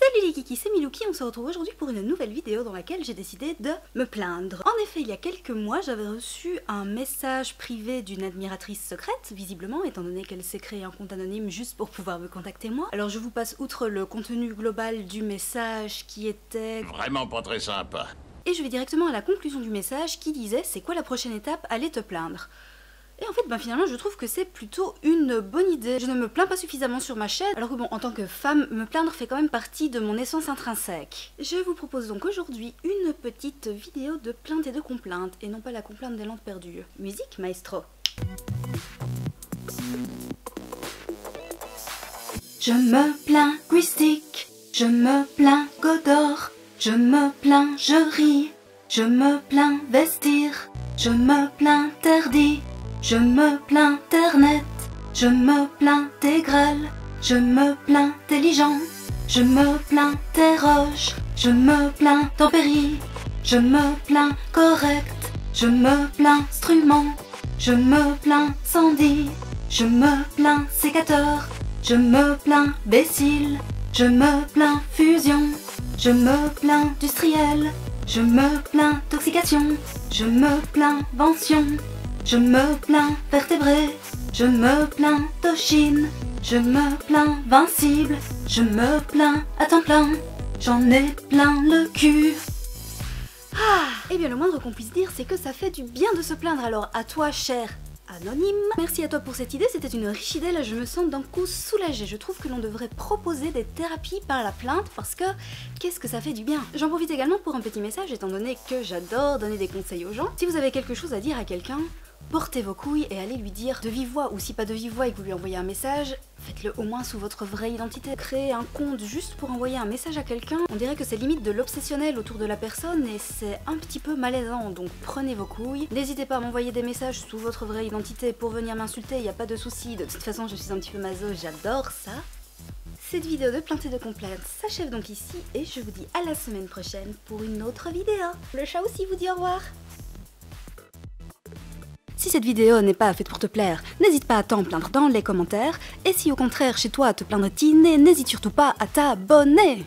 Salut les kikis, c'est Milouki, on se retrouve aujourd'hui pour une nouvelle vidéo dans laquelle j'ai décidé de me plaindre. En effet, il y a quelques mois, j'avais reçu un message privé d'une admiratrice secrète, visiblement, étant donné qu'elle s'est créé un compte anonyme juste pour pouvoir me contacter moi. Alors je vous passe outre le contenu global du message qui était... vraiment pas très sympa. Et je vais directement à la conclusion du message qui disait « C'est quoi la prochaine étape? Allez te plaindre ». Et en fait, finalement, je trouve que c'est plutôt une bonne idée. Je ne me plains pas suffisamment sur ma chaîne, alors que bon, en tant que femme, me plaindre fait quand même partie de mon essence intrinsèque. Je vous propose donc aujourd'hui une petite vidéo de plainte et de complainte, et non pas la complainte des lampes perdues. Musique, maestro. Je me plains Quistic, je me plains Godor, je me plains je ris, je me plains Vestir, je me plains Terdi. Je me plains Ternet, je me plains Tégral, je me plains Téligent, je me plains Terroge, je me plains Tempéry, je me plains Correct, je me plains Strument, je me plains Sandy, je me plains Sécateur, je me plains Bécile, je me plains Fusion, je me plains Industriel, je me plains Toxication, je me plains Vention. Je me plains vertébré, je me plains Tochine, je me plains Vincible, je me plains à temps plein, j'en ai plein le cul. Eh bien le moindre qu'on puisse dire c'est que ça fait du bien de se plaindre, alors à toi cher anonyme. Merci à toi pour cette idée, c'était une riche idée, là je me sens d'un coup soulagée. Je trouve que l'on devrait proposer des thérapies par la plainte parce que qu'est-ce que ça fait du bien. J'en profite également pour un petit message étant donné que j'adore donner des conseils aux gens. Si vous avez quelque chose à dire à quelqu'un, portez vos couilles et allez lui dire de vive voix, ou si pas de vive voix et que vous lui envoyez un message, faites-le au moins sous votre vraie identité. Créer un compte juste pour envoyer un message à quelqu'un, on dirait que c'est limite de l'obsessionnel autour de la personne et c'est un petit peu malaisant, donc prenez vos couilles. N'hésitez pas à m'envoyer des messages sous votre vraie identité pour venir m'insulter, il n'y a pas de souci, de toute façon je suis un petit peu maso, j'adore ça. Cette vidéo de plainte et de complainte s'achève donc ici et je vous dis à la semaine prochaine pour une autre vidéo. Le chat aussi vous dit au revoir. Si cette vidéo n'est pas faite pour te plaire, n'hésite pas à t'en plaindre dans les commentaires, et si au contraire chez toi te plaindre t'y n'est, n'hésite surtout pas à t'abonner.